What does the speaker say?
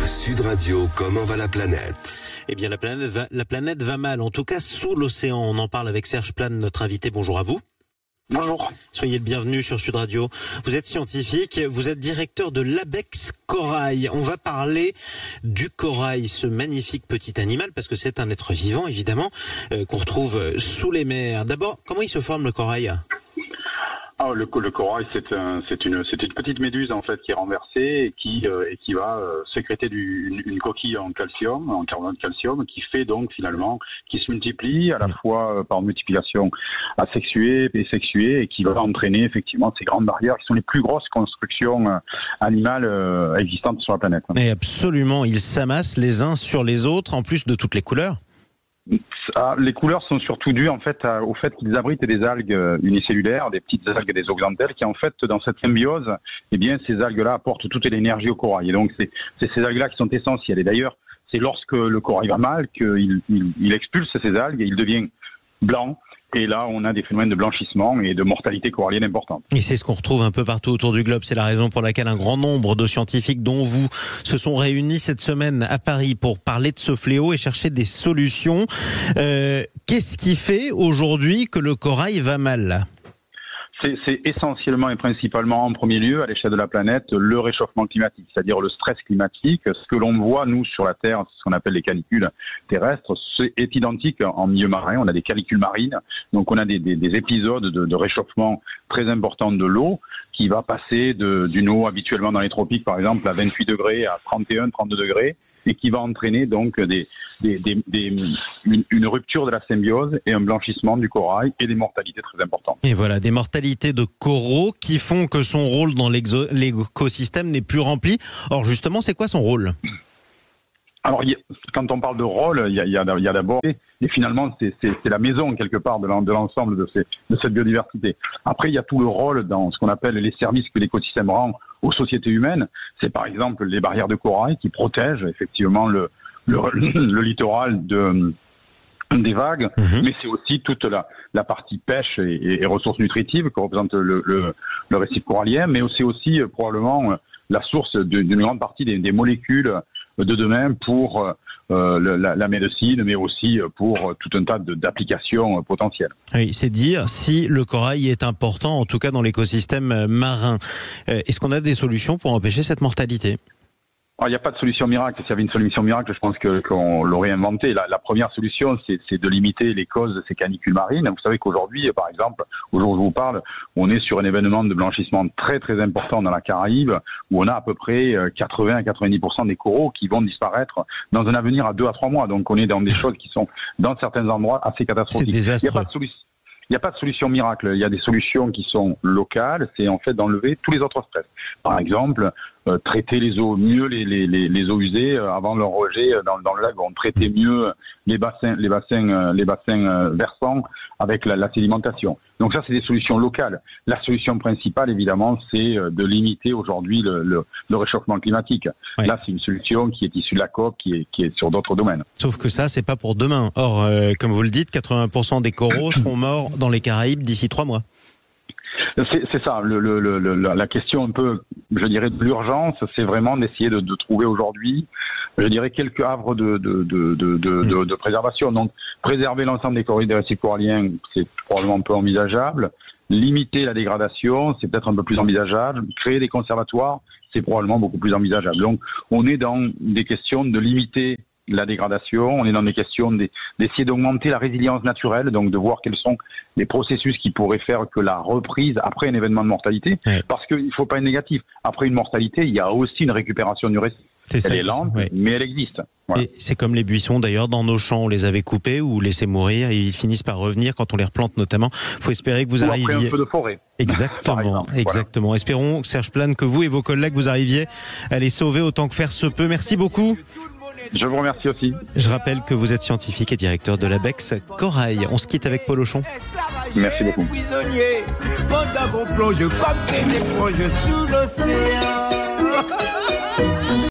Sud Radio, comment va la planète? Eh bien, la planète va mal, en tout cas sous l'océan. On en parle avec Serge Plane, notre invité. Bonjour à vous. Bonjour. Soyez le bienvenu sur Sud Radio. Vous êtes scientifique, vous êtes directeur de l'Abex Corail. On va parler du corail, ce magnifique petit animal, parce que c'est un être vivant, évidemment, qu'on retrouve sous les mers. D'abord, comment il se forme le corail ? Le corail, c'est une petite méduse en fait qui est renversée et qui va sécréter une coquille en calcium, en carbonate de calcium, qui fait donc finalement qui se multiplie à la fois par multiplication asexuée et sexuée et qui va entraîner effectivement ces grandes barrières qui sont les plus grosses constructions animales existantes sur la planète. Et absolument, ils s'amassent les uns sur les autres, en plus de toutes les couleurs. Les couleurs sont surtout dues en fait au fait qu'ils abritent des algues unicellulaires, des petites algues des zooxanthelles qui en fait dans cette symbiose, eh bien ces algues-là apportent toute l'énergie au corail. Et donc c'est ces algues-là qui sont essentielles. Et d'ailleurs, c'est lorsque le corail va mal qu'il expulse ces algues et il devient blanc. Et là, on a des phénomènes de blanchissement et de mortalité corallienne importante. Et c'est ce qu'on retrouve un peu partout autour du globe. C'est la raison pour laquelle un grand nombre de scientifiques, dont vous, se sont réunis cette semaine à Paris pour parler de ce fléau et chercher des solutions. Qu'est-ce qui fait aujourd'hui que le corail va mal ? C'est essentiellement et principalement en premier lieu à l'échelle de la planète le réchauffement climatique, c'est-à-dire le stress climatique. Ce que l'on voit nous sur la Terre, ce qu'on appelle les canicules terrestres, est identique en milieu marin. On a des canicules marines, donc on a des épisodes de réchauffement très importants de l'eau qui va passer d'une eau habituellement dans les tropiques par exemple à 28 degrés à 31, 32 degrés et qui va entraîner donc une rupture de la symbiose et un blanchissement du corail et des mortalités très importantes. Et voilà, des mortalités de coraux qui font que son rôle dans l'écosystème n'est plus rempli. Or justement, c'est quoi son rôle ? Alors, quand on parle de rôle, il y a d'abord, et finalement, c'est la maison, quelque part, de l'ensemble de cette biodiversité. Après, il y a tout le rôle dans ce qu'on appelle les services que l'écosystème rend aux sociétés humaines. C'est par exemple les barrières de corail qui protègent effectivement le littoral des vagues, mais c'est aussi toute la partie pêche et ressources nutritives que représente le récif corallien, mais c'est aussi probablement la source d'une grande partie des molécules de demain pour la médecine, mais aussi pour tout un tas d'applications potentielles. Oui, c'est dire si le corail est important, en tout cas dans l'écosystème marin. Est-ce qu'on a des solutions pour empêcher cette mortalité ? Il n'y a pas de solution miracle. S'il y avait une solution miracle, je pense qu'on l'aurait inventée. La première solution, c'est de limiter les causes de ces canicules marines. Vous savez qu'aujourd'hui, par exemple, au jour où je vous parle, on est sur un événement de blanchissement très très important dans la Caraïbe, où on a à peu près 80 à 90% des coraux qui vont disparaître dans un avenir à 2 à 3 mois. Donc on est dans des choses qui sont, dans certains endroits, assez catastrophiques. C'est désastreux. Il n'y a pas de solution miracle. Il y a des solutions qui sont locales. C'est en fait d'enlever tous les autres stress. Par exemple, traiter les eaux, mieux les eaux usées avant leur rejet dans le lagon. Traiter mieux les bassins versants avec la sédimentation. Donc ça, c'est des solutions locales. La solution principale, évidemment, c'est de limiter aujourd'hui le réchauffement climatique. Oui. Là, c'est une solution qui est issue de la COP, qui est sur d'autres domaines. Sauf que ça, c'est pas pour demain. Or, comme vous le dites, 80% des coraux seront morts dans les Caraïbes d'ici 3 mois. C'est ça, la question un peu, je dirais, de l'urgence, c'est vraiment d'essayer de trouver aujourd'hui, je dirais, quelques havres de préservation. Donc, préserver l'ensemble des récifs coralliens, c'est probablement peu envisageable. Limiter la dégradation, c'est peut-être un peu plus envisageable. Créer des conservatoires, c'est probablement beaucoup plus envisageable. Donc, on est dans des questions de limiter la dégradation, on est dans des questions d'essayer d'augmenter la résilience naturelle, donc de voir quels sont les processus qui pourraient faire que la reprise après un événement de mortalité, parce qu'il ne faut pas être négatif. Après une mortalité, il y a aussi une récupération du récif. Elle est lente, mais elle existe. Voilà. Et c'est comme les buissons d'ailleurs, dans nos champs, on les avait coupés ou laissés mourir et ils finissent par revenir quand on les replante notamment. Il faut espérer que vous arriviez. Après un peu de forêt. Exactement, exactement. Voilà. Espérons, Serge Plane, que vous et vos collègues, vous arriviez à les sauver autant que faire se peut. Merci beaucoup. Je vous remercie aussi. Je rappelle que vous êtes scientifique et directeur de l'Abex Corail. On se quitte avec Paul Auchon. Merci beaucoup. Prisonnier, quand on plonge comme des éponges sous l'océan.